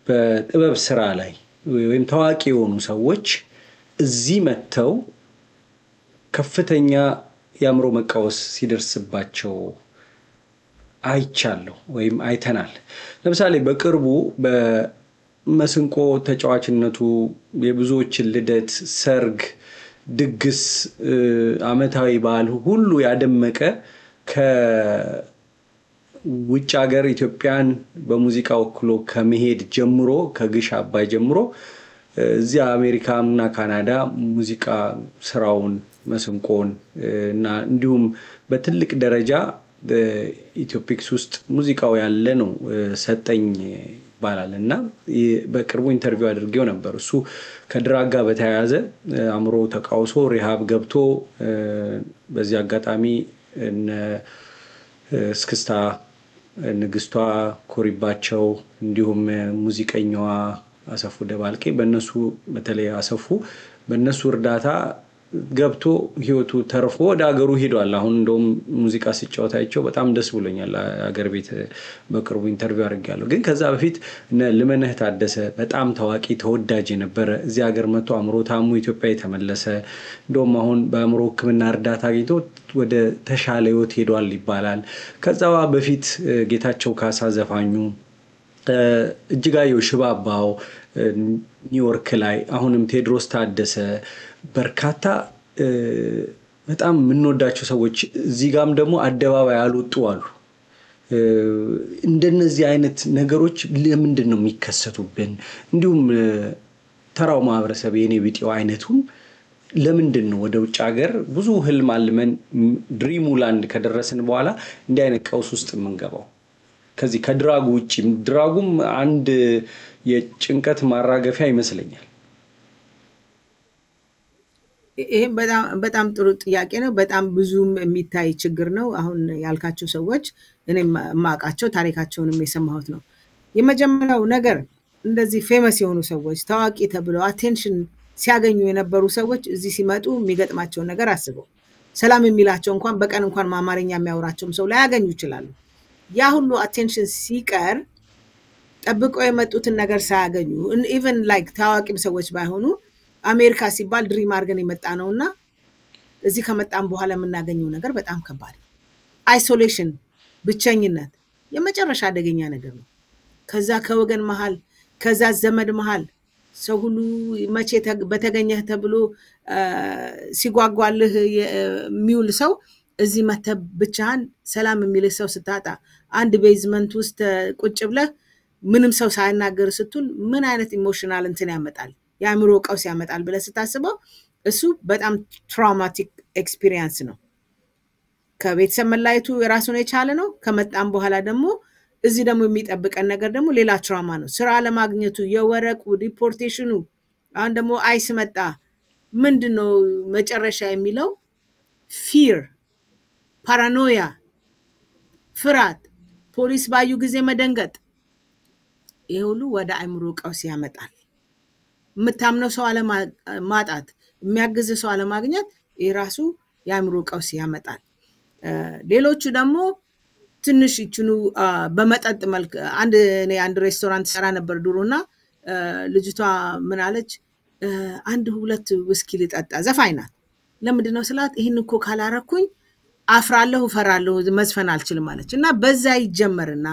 S4: በጥበብ ስራ ላይ ወይም ታዋቂ የሆኑ ሰዎች እዚህ መተው ከፍተኛ የአእምሮ መቃወስ ሲደርስባቸው አይቻለሁ ወይም አይተናል። ለምሳሌ በቅርቡ በመስንቆ ተጫዋችነቱ የብዙዎችን ልደት፣ ሰርግ፣ ድግስ፣ አመታዊ በዓል ሁሉ ያደመቀ ከውጭ ሀገር ኢትዮጵያን በሙዚቃ ወክሎ ከመሄድ ጀምሮ ከግሽ አባይ ጀምሮ እዚህ አሜሪካና ካናዳ ሙዚቃ ስራውን መስንቆን እና እንዲሁም በትልቅ ደረጃ ኢትዮፒክስ ውስጥ ሙዚቃው ያለ ነው ሰጠኝ ይባላልና በቅርቡ ኢንተርቪው አድርጌው ነበር። እሱ ከድራግ ጋር በተያያዘ አእምሮ ተቃውሶ ሪሃብ ገብቶ በዚህ አጋጣሚ እስክስታ ንግስቷ ኮሪባቸው እንዲሁም ሙዚቀኛዋ አሰፉ ደባልቄ በእነሱ በተለይ አሰፉ በእነሱ እርዳታ ገብቶ ህይወቱ ተርፎ ወደ ሀገሩ ሄዷል። አሁን እንደውም ሙዚቃ ሲጫወታቸው በጣም ደስ ብሎኛል። ሀገር ቤት በቅርቡ ኢንተርቪው አድርጌያለሁ። ግን ከዛ በፊት ልመነህ ታደሰ በጣም ታዋቂ ተወዳጅ የነበረ እዚህ ሀገር መጥቶ አእምሮ ታሙ ኢትዮጵያ የተመለሰ እንደውም አሁን በአእምሮ ሕክምና እርዳታ አግኝቶ ወደ ተሻለ ህይወት ሄዷል ይባላል። ከዛ በፊት ጌታቸው ካሳ ዘፋኙ፣ እጅጋየሁ ሽባባው ኒውዮርክ ላይ፣ አሁንም ቴድሮስ ታደሰ በርካታ በጣም የምንወዳቸው ሰዎች እዚህ ጋርም ደግሞ አደባባይ አልወጡ አሉ። እንደነዚህ አይነት ነገሮች ለምንድን ነው የሚከሰቱብን? እንዲሁም ተራው ማህበረሰብ የኔ ቢጤው አይነቱም ለምንድን ነው ወደ ውጭ ሀገር ብዙ ህልም አልመን ድሪሙ ላንድ ከደረስን በኋላ እንዲህ አይነት ቀውስ ውስጥ የምንገባው? ከዚህ ከድራጉ ውጪ ድራጉም አንድ የጭንቀት ማራገፊያ ይመስለኛል።
S5: ይሄ በጣም ጥሩ ጥያቄ ነው። በጣም ብዙም የሚታይ ችግር ነው። አሁን ያልካቸው ሰዎች እኔም ማቃቸው ታሪካቸውንም የሰማሁት ነው። የመጀመሪያው ነገር እንደዚህ ፌመስ የሆኑ ሰዎች ታዋቂ ተብለው አቴንሽን ሲያገኙ የነበሩ ሰዎች እዚህ ሲመጡ የሚገጥማቸው ነገር አስበው። ሰላም የሚላቸው እንኳን በቀን እንኳን አማርኛ የሚያወራቸውም ሰው ላይ ያገኙ ይችላሉ። ያ ሁሉ አቴንሽን ሲቀር ጠብቀው የመጡትን ነገር ሳያገኙ ኢቭን ላይክ ታዋቂም ሰዎች ባይሆኑ አሜሪካ ሲባል ድሪም አድርገን የመጣ ነውና እዚህ ከመጣን በኋላ የምናገኘው ነገር በጣም ከባድ ነው። አይሶሌሽን፣ ብቸኝነት የመጨረሻ አደገኛ ነገር ነው። ከዛ ከወገን መሃል፣ ከዛ ዘመድ መሃል ሰው ሁሉ መቼ በተገኘህ ተብሎ ሲጓጓልህ የሚውል ሰው እዚህ መተህ ብቻህን ሰላም የሚልህ ሰው ስታጣ አንድ ቤዝመንት ውስጥ ቁጭ ብለህ ምንም ሰው ሳይናገር ስትል ምን አይነት ኢሞሽናል እንትን ያመጣል የአእምሮ ቀውስ ያመጣል ብለህ ስታስበው እሱ በጣም ትራውማቲክ ኤክስፒሪየንስ ነው። ከቤተሰብ መላየቱ የራሱን የቻለ ነው። ከመጣም በኋላ ደግሞ እዚህ ደግሞ የሚጠብቀን ነገር ደግሞ ሌላ ትራውማ ነው። ስራ ለማግኘቱ የወረቁ ዲፖርቴሽኑ አሁን ደግሞ አይስ መጣ ምንድነው መጨረሻ የሚለው ፊር ፓራኖያ ፍርሃት ፖሊስ ባዩ ጊዜ መደንገጥ ይሄ ሁሉ ወደ አእምሮ ቀውስ ያመጣል። የምታምነው ሰው አለማጣት የሚያግዝ ሰው አለማግኘት የራሱ የአእምሮ ቀውስ ያመጣል። ሌሎቹ ደግሞ ትንሽ ይችኑ በመጠጥ መልክ አንድ ሬስቶራንት ሰራ ነበር ድሮና ልጅቷ ምን አለች አንድ ሁለት ውስኪ ልጠጣ ዘፋኝ ናት ለምንድነው ስላት ይሄን እኮ ካላረኩኝ አፍራለሁ ፈራለሁ መዝፈን አልችልም አለች እና በዛ ይጀመርና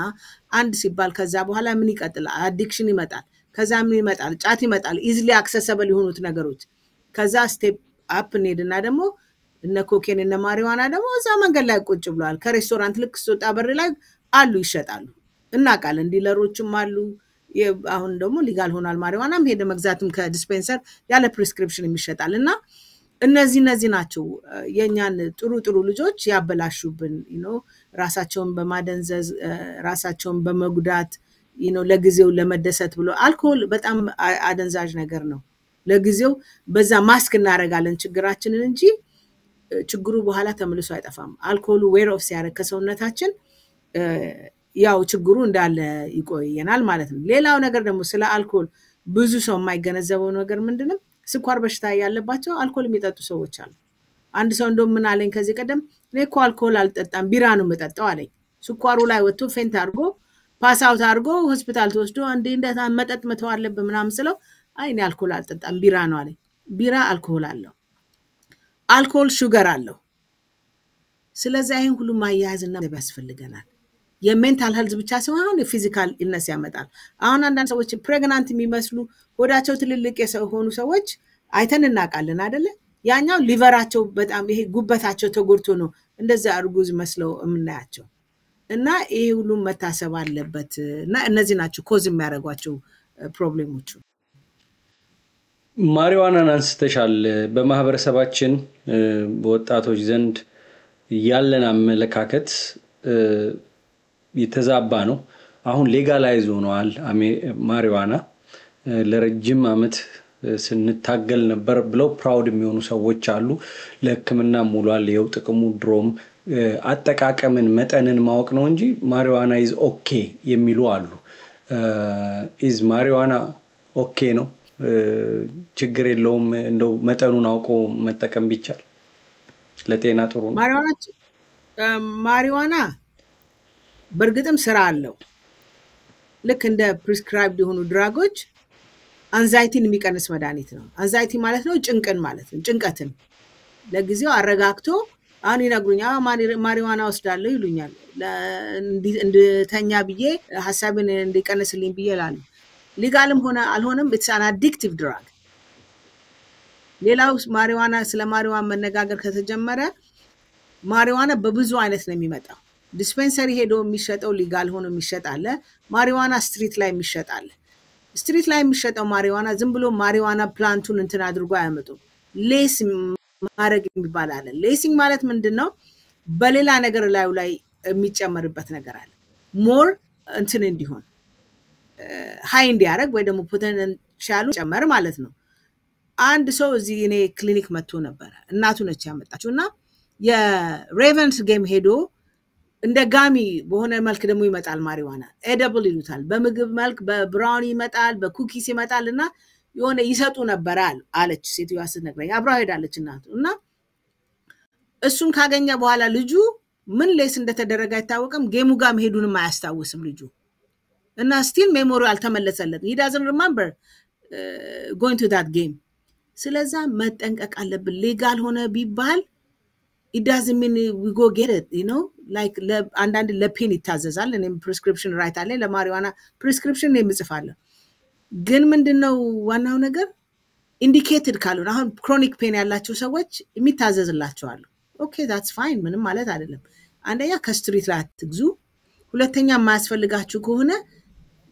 S5: አንድ ሲባል ከዛ በኋላ ምን ይቀጥላል አዲክሽን ይመጣል ከዛ ምን ይመጣል ጫት ይመጣል ኢዝሊ አክሰሰብል የሆኑት ነገሮች ከዛ ስቴፕ አፕ እንሄድና ደግሞ እነ ኮኬን እነ ማሪዋና ደግሞ እዛ መንገድ ላይ ቁጭ ብለዋል ከሬስቶራንት ልክ ስትወጣ በር ላይ አሉ ይሸጣሉ እናቃለን ዲለሮችም አሉ አሁን ደግሞ ሊጋል ሆኗል ማሪዋናም ሄደ መግዛትም ከዲስፔንሰር ያለ ፕሪስክሪፕሽን ይሸጣልና እነዚህ ናቸው የኛን ጥሩ ልጆች ያበላሹብን ራሳቸውን በማደንዘዝ ራሳቸውን በመጉዳት ለጊዜው ለመደሰት ብሎ አልኮል በጣም አደንዛዥ ነገር ነው ለጊዜው በዛ ማስክ እናረጋለን ችግራችንን እንጂ ችግሩ በኋላ ተመልሶ አይጠፋም አልኮሉ ዌር ኦፍ ሲያረግ ከሰውነታችን ያው ችግሩ እንዳለ ይቆየናል ማለት ነው። ሌላው ነገር ደግሞ ስለ አልኮል ብዙ ሰው የማይገነዘበው ነገር ምንድነው ስኳር በሽታ ያለባቸው አልኮል የሚጠጡ ሰዎች አሉ። አንድ ሰው እንደው ምን አለኝ ከዚህ ቀደም እኔ እኮ አልኮል አልጠጣም ቢራ ነው የምጠጣው አለኝ። ስኳሩ ላይ ወጥቶ ፌንት አድርጎ ፓስ አውት አድርጎ ሆስፒታል ተወስዶ እንደ መጠጥ መተው አለበት ምናምን ስለው አይ እኔ አልኮል አልጠጣም ቢራ ነው አለኝ። ቢራ አልኮል አለው አልኮል ሹገር አለው። ስለዚህ ይሄን ሁሉ ማያያዝና ያስፈልገናል። የሜንታል ሄልዝ ብቻ ሳይሆን የፊዚካል ኢልነስ ያመጣል። አሁን አንዳንድ ሰዎች ፕሬግናንት የሚመስሉ ሆዳቸው ትልልቅ የሆኑ ሰዎች አይተን እናቃለን አይደለ ያኛው ሊቨራቸው በጣም ይሄ ጉበታቸው ተጎድቶ ነው እንደዛ እርጉዝ መስለው እምናያቸው እና ይሄ ሁሉ መታሰብ አለበት እና እነዚህ ናቸው ኮዝ የሚያደርጓቸው ፕሮብሌሞቹ።
S4: ማሪዋናን አንስተሻል። በማህበረሰባችን በወጣቶች ዘንድ ያለን አመለካከት የተዛባ ነው። አሁን ሌጋላይዝ ሆኗል ማሪዋና ለረጅም አመት ስንታገል ነበር ብለው ፕራውድ የሚሆኑ ሰዎች አሉ። ለሕክምና ሙሏል ይው ጥቅሙ ድሮም አጠቃቀምን መጠንን ማወቅ ነው እንጂ ማሪዋና ኢዝ ኦኬ የሚሉ አሉ። ኢዝ ማሪዋና ኦኬ ነው ችግር የለውም እንደው መጠኑን አውቆ መጠቀም ቢቻል ለጤና ጥሩ ነው።
S5: ማሪዋና በርግጥም ስራ አለው ልክ እንደ ፕሪስክራይብድ የሆኑ ድራጎች አንዛይቲን የሚቀንስ መድኃኒት ነው። አንዛይቲ ማለት ነው ጭንቀትን ማለት ነው። ጭንቀትን ለጊዜው አረጋግቶ አሁን ይነግሩኛል ማሪዋና ወስዳለሁ ይሉኛል እንድተኛ ብዬ ሐሳብን እንዲቀንስልኝ ብዬ ላሉ ሊጋልም ሆነ አልሆነም it's an addictive drug። ሌላው ማሪዋና ስለ ማሪዋና መነጋገር ከተጀመረ ማሪዋና በብዙ አይነት ነው የሚመጣው። ዲስፔንሰሪ ሄዶ የሚሸጠው ሊጋል ሆኖ የሚሸጣለ ማሪዋና ስትሪት ላይ የሚሸጣለ ስትሪት ላይ የሚሸጠው ማሪዋና ዝም ብሎ ማሪዋና ፕላንቱን እንትን አድርጎ አያመጡም። ሌስ ማረግ የሚባል አለ። ሌሲንግ ማለት ምንድነው በሌላ ነገር ላይ የሚጨመርበት ነገር አለ ሞር እንትን እንዲሆን ሃይ እንዲያረግ ወይ ደግሞ ፖቴንሻሉ ጨመር ማለት ነው። አንድ ሰው እዚህ እኔ ክሊኒክ መጥቶ ነበር እናቱ ነች ያመጣችውና የሬቨንስ ጌም ሄዶ እንደ ጋሚ በሆነ መልክ ደግሞ ይመጣል ማሪዋና ኤዲብል ይሉታል። በምግብ መልክ በብራውኒ ይመጣል በኩኪስ ይመጣልና የሆነ ይሰጡ ነበር አለች ሴትዮዋ ስትነግረኝ አብራው ሄዳለች እናቱ እና እሱን ካገኘ በኋላ ልጁ ምን ሌስ እንደተደረገ አይታወቅም ጌሙ ጋር መሄዱንም አያስታውስም ልጁ እና ስቲል ሜሞሪ አልተመለሰለትም he doesn't remember going to that game። ስለዛ መጠንቀቅ አለብን። ሌጋል ሆነ ቢባል it doesn't mean we go get it like አንዳንድ ለፔን ይታዘዛል። እኔም ፕሪስክሪፕሽን ራይት አለ ለማሪዋና ፕሪስክሪፕሽን የምጽፋለሁ ግን ምንድነው ዋናው ነገር ኢንዲኬትድ ካልሆነ አሁን ክሮኒክ ፔን ያላቸው ሰዎች የሚታዘዝላቸው አሉ ኦኬ that's fine ምንም ማለት አይደለም አንደኛ ከስትሪት ላይ አትግዙ ሁለተኛ የማያስፈልጋችሁ ከሆነ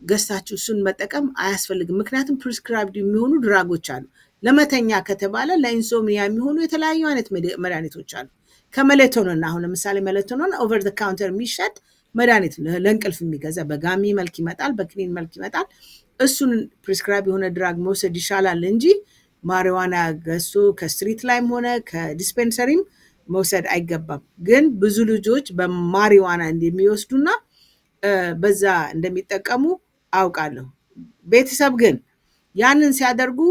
S5: ገዝታችሁ እሱን መጠቀም አያስፈልግም ምክንያቱም ፕሪስክራይብድ የሚሆኑ ድራጎች አሉ ለመተኛ ከተባለ ለኢንሶምኒያ የሚሆኑ የተለያዩ አይነት መድኃኒቶች አሉ ከመለቶኒን አሁን ለምሳሌ መለቶኒን ኦቨር ዘ ካውንተር የሚሸጥ መድኃኒት ለእንቅልፍ የሚገዛ በጋሚ መልክ ይመጣል በክኒን መልክ ይመጣል እሱን ፕሪስክራይብ የሆነ ድራግ መውሰድ ይሻላል እንጂ ማሪዋና ገዝቶ ከስትሪት ላይም ሆነ ከዲስፔንሰሪም መውሰድ አይገባም ግን ብዙ ልጆች በማሪዋና እንደሚወስዱና በዛ እንደሚጠቀሙ አውቃለሁ ቤተሰብ ግን ያንን ሲያደርጉ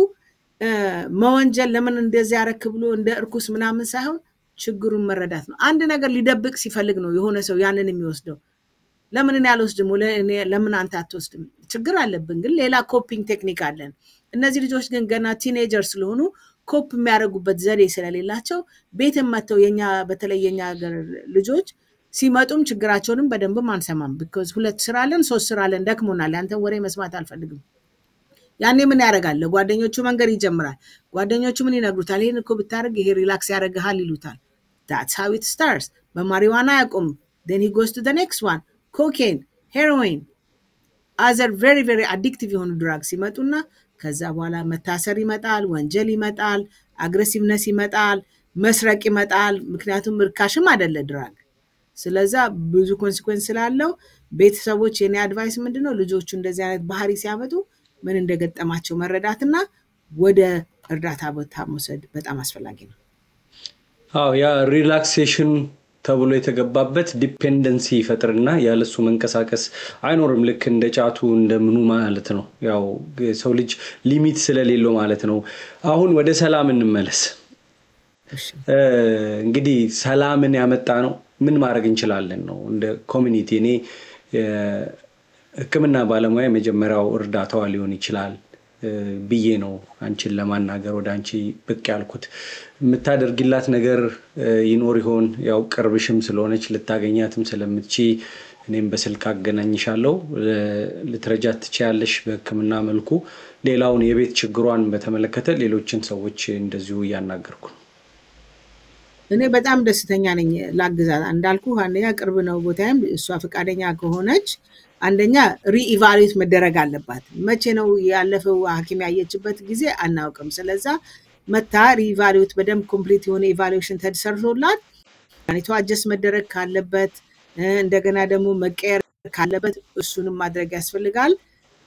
S5: መወንጀል ለምን እንደዚህ ያረክ ብሎ እንደ እርኩስ ምናምን ሳይሆን ችግሩን መረዳት ነው አንድ ነገር ሊደብቅ ሲፈልግ ነው የሆነ ሰው ያንን የሚወስደው ለምን እኔ አልወስድም ለምን አንተ አትወስድም ችግር አለብን ግን ሌላ ኮፒንግ ቴክኒክ አለን እነዚህ ልጆች ግን ገና ቲኔጀር ስለሆኑ ኮፕ የሚያደርጉበት ዘዴ ስለሌላቸው ቤትም መተው የኛ በተለየኛ ሀገር ልጆች ሲመጡም ችግራቸውንም በደንብ ማንሰማም because ሁለት ስራ አለን ሶስት ስራ አለን ደክሞናል ያንተ ወሬ መስማት አልፈልግም ያኔ ምን ያረጋል ጓደኞቹ መንገር ይጀምራል ጓደኞቹ ምን ይነግሩታል ይሄን እኮ ብታረግ ይሄ ሪላክስ ያረጋሃል ይሉታል that's how it starts በማሪዋና ያቆም then he goes to the next one cocaine heroin other very very addictive የሆኑ drugs ይመጡና ከዛ በኋላ መታሰር ይመጣል ወንጀል ይመጣል አግሬሲቭነስ ይመጣል መስረቅ ይመጣል ምክንያቱም ርካሽም አይደለ ድራግ ስለዛ ብዙ ኮንሲኩዌንስ ስላለው ቤተሰቦች የኔ አድቫይስ ምንድነው ልጆቹ እንደዚህ አይነት ባህሪ ሲያመጡ ምን እንደገጠማቸው መረዳትና ወደ እርዳታ ቦታ መውሰድ በጣም አስፈላጊ ነው
S4: አዎ ያ ሪላክሴሽን ተብሎ የተገባበት ዲፔንደንሲ ይፈጥርና ያለሱ መንቀሳቀስ አይኖርም ልክ እንደ ጫቱ እንደምኑ ማለት ነው ያው ሰው ልጅ ሊሚት ስለሌለው ማለት ነው አሁን ወደ ሰላም እንመለስ እንግዲህ ሰላምን ያመጣ ነው ምን ማድረግ እንችላለን ነው እንደ ኮሚኒቲ እኔ ህክምና ባለሙያ መጀመሪያው እርዳታው ሊሆን ይችላል ብዬ ነው አንቺን ለማናገር ወደ አንቺ ብቅ ያልኩት የምታደርግላት ነገር ይኖር ይሆን ያው ቅርብሽም ስለሆነች ልታገኛትም ስለምትቺ እኔም በስልክ አገናኝሻለሁ ልትረጃት ትችያለሽ በህክምና መልኩ ሌላውን የቤት ችግሯን በተመለከተ ሌሎችን ሰዎች እንደዚሁ ያናገርኩ
S5: እኔ በጣም ደስተኛ ነኝ ላግዛት እንዳልኩ አንደኛ ቅርብ ነው ቦታም እሷ ፈቃደኛ ከሆነች አንደኛ ሪኢቫሉዌት መደረግ አለባት መቼ ነው ያለፈው ሐኪም ያየችበት ጊዜ አናውቅም ስለዛ መታ ሪኢቫሉዌት በደም ኮምፕሊት የሆነ ኢቫሉዌሽን ተሰርቶላት ያኔቷ አጀስት መደረግ ካለበት እንደገና ደግሞ መቀየር ካለበት እሱንም ማድረግ ያስፈልጋል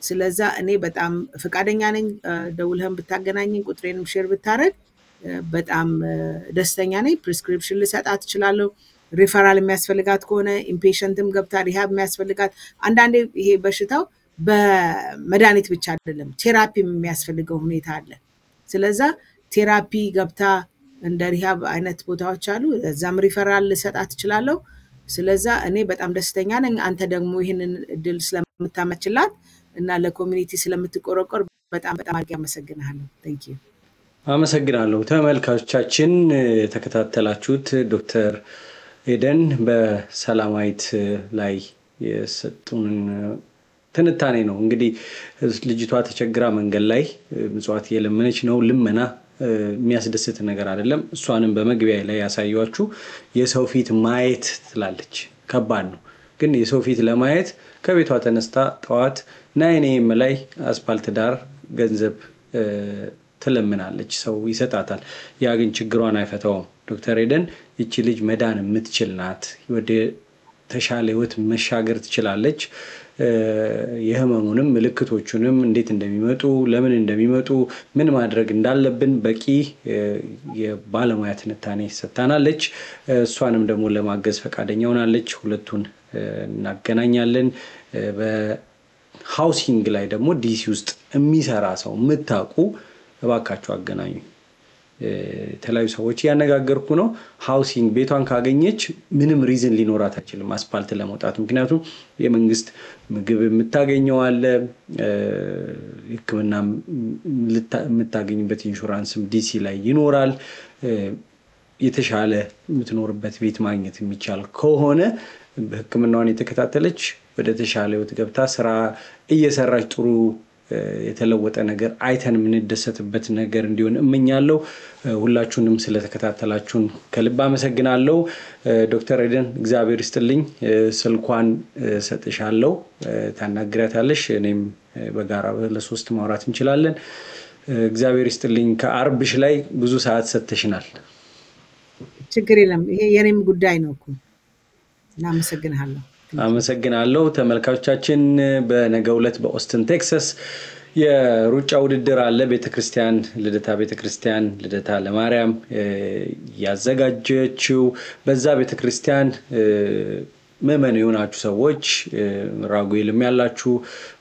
S5: ስለዛ እኔ በጣም ፈቃደኛ ነኝ ደውልህም ብታገናኝኝ ቁጥሬንም ሼር ብታረግ በጣም ደስተኛ ነኝ ፕሪስክሪፕሽን ልሰጣት እችላለሁ ሪፈራል የሚያስፈልጋት ከሆነ ኢምፔሸንትም ገብታ ሪሃብ የሚያስፈልጋት አንዳንዴ ይሄ በሽታው በመድኃኒት ብቻ አይደለም ቴራፒ የሚያስፈልገው ሁኔታ አለ ስለዛ ቴራፒ ገብታ እንደ ሪሃብ አይነት ቦታዎች አሉ እዛም ሪፈራል ልሰጣት እችላለሁ ስለዛ እኔ በጣም ደስተኛ ነኝ አንተ ደግሞ ይሄንን እድል ስለምታመችላት እና ለኮሚኒቲ ስለምትቆረቆር በጣም አድርጌ አመሰግናለሁ thank you
S4: አመሰግናለሁ ተመልካቾቻችን ተከታተላችሁት ዶክተር ኤደን በሰላማዊት ላይ የሰጡን ትንታኔ ነው እንግዲህ ልጅቷ ተቸግራ መንገድ ላይ ምጽዋት የለመነች ነው ልመና የሚያስደስት ነገር አይደለም እሷንም በመግቢያ ላይ ያሳያችሁ የሰው ፊት ማየት ትላለች ከባድ ነው ግን የሰው ፊት ለማየት ከቤቷ ተነስታ ጧት ናይኔም ላይ አስፋልት ዳር ገንዘብ ትለምናለች ሰው ይሰጣታል ያ ግን ችግሯን አይፈታውም ዶክተር ኤደን እቺ ልጅ መዳን የምትችል ናት ወደ ተሻለ ህይወት መሻገር ትችላለች የህመሙንም ምልክቶቹንም እንዴት እንደሚመጡ ለምን እንደሚመጡ ምን ማድረግ እንዳለብን በቂ የባለሙያ ትንታኔ ሰጣናለች እሷንም ደግሞ ለማገዝ ፈቃደኛ ሆናለች ሁለቱን እናገናኛለን በሃውሲንግ ላይ ደግሞ ዲሲ ውስጥ የሚሰራ ሰው ምታቁ እባካችሁ አገናኙ ተላዩ ሰዎች ያነጋገርኩ ነው ሃውሲንግ ቤቷን ካገኘች ምንም ሪዝን ሊኖራት አይችልም አስፋልት ለመውጣት ምክንያቱም የመንግስት ምግብ የምታገኘው አለ ህክምና የምታገኝበት ኢንሹራንስም ዲሲ ላይ ይኖራል የተሻለ የምትኖርበት ቤት ማግኘት የሚቻል ከሆነ በህክምናውን የተከታተለች ወደ ተሻለ ህይወት ገብታ ስራ እየሰራች ጥሩ የተለወጠ ነገር አይተን የምንደሰትበት ነገር እንዲሆን እመኛለሁ። ሁላችሁንም ስለተከታተላችሁን ከልብ አመሰግናለሁ። ዶክተር ኤደን እግዚአብሔር ይስጥልኝ። ስልኳን ሰጥሻለሁ፣ ታናግራታለሽ። እኔም በጋራ ለሶስት ማውራት እንችላለን። እግዚአብሔር ይስጥልኝ። ከአርብሽ ላይ ብዙ ሰዓት ሰጥተሽናል።
S5: ችግር የለም፣ ይሄ የኔም ጉዳይ ነው እኮ። እናመሰግናለሁ። አመሰግናለሁ።
S4: ተመልካቾቻችን በነገው ዕለት በኦስትን ቴክሳስ የሩጫ ውድድር አለ። ቤተክርስቲያን ልደታ ለማርያም ያዘጋጀችው በዛ ቤተክርስቲያን ምእመን የሆናችሁ ሰዎች ራጉኤልም ያላችሁ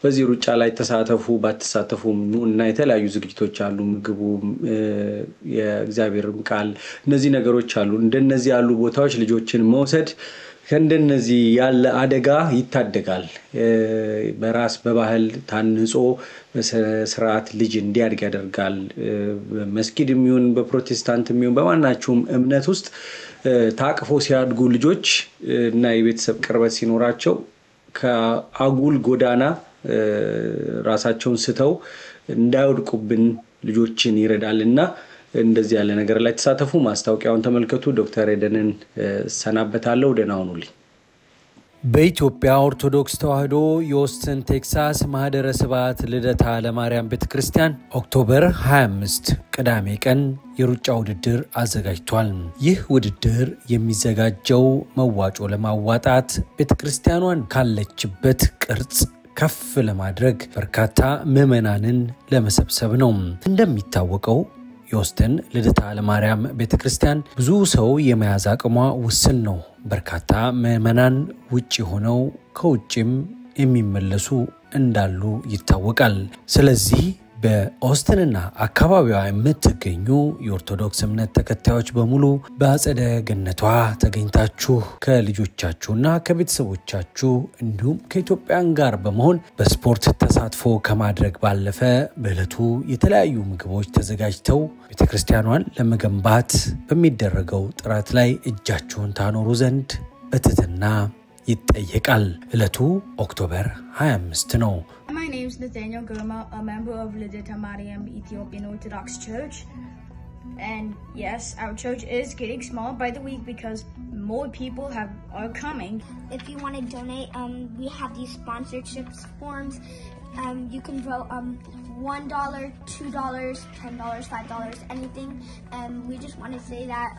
S4: በዚህ ሩጫ ላይ ተሳተፉ። ባትሳተፉም ኑና የተለያዩ ዝግጅቶች አሉ። ምግቡ፣ የእግዚአብሔርም ቃል፣ እነዚህ ነገሮች አሉ። እንደነዚህ ያሉ ቦታዎች ልጆችን መውሰድ ከእንደነዚህ ያለ አደጋ ይታደጋል። በራስ በባህል ታንጾ በስርዓት ልጅ እንዲያድግ ያደርጋል። በመስጊድም ይሁን በፕሮቴስታንትም ይሁን በማናቸውም እምነት ውስጥ ታቅፎ ሲያድጉ ልጆች እና የቤተሰብ ቅርበት ሲኖራቸው ከአጉል ጎዳና ራሳቸውን ስተው እንዳይወድቁብን ልጆችን ይረዳልና እንደዚህ ያለ ነገር ላይ ተሳተፉ። ማስታወቂያውን ተመልከቱ። ዶክተር ኤደንን ሰናበታለሁ። ደህና ሁኑልኝ።
S3: በኢትዮጵያ ኦርቶዶክስ ተዋሕዶ የኦስትን ቴክሳስ ማህደረ ስብዓት ልደታ ለማርያም ቤተክርስቲያን ኦክቶበር 25 ቅዳሜ ቀን የሩጫ ውድድር አዘጋጅቷል። ይህ ውድድር የሚዘጋጀው መዋጮ ለማዋጣት ቤተክርስቲያኗን ካለችበት ቅርጽ ከፍ ለማድረግ በርካታ ምዕመናንን ለመሰብሰብ ነው። እንደሚታወቀው የኦስትን ልደታ ለማርያም ቤተክርስቲያን ብዙ ሰው የመያዝ አቅሟ ውስን ነው። በርካታ ምዕመናን ውጪ ሆነው ከውጪም የሚመለሱ እንዳሉ ይታወቃል። ስለዚህ በኦስትንና አካባቢዋ የምትገኙ የኦርቶዶክስ እምነት ተከታዮች በሙሉ በአጸደ ገነቷ ተገኝታችሁ ከልጆቻችሁና ከቤተሰቦቻችሁ እንዲሁም ከኢትዮጵያን ጋር በመሆን በስፖርት ተሳትፎ ከማድረግ ባለፈ በዕለቱ የተለያዩ ምግቦች ተዘጋጅተው ቤተክርስቲያኗን ለመገንባት በሚደረገው ጥረት ላይ እጃችሁን ታኖሩ ዘንድ በትህትና ይጠየቃል። ዕለቱ ኦክቶበር 25 ነው።
S6: My name is Nathaniel Gurma, a member of Lideta Mariam Ethiopian Orthodox Church. And yes, our church is getting smaller by the week because more people are coming.
S7: If you want to donate, we have these sponsorships forms. You can vote $1, $2, $10, $5, anything. And we just want to say that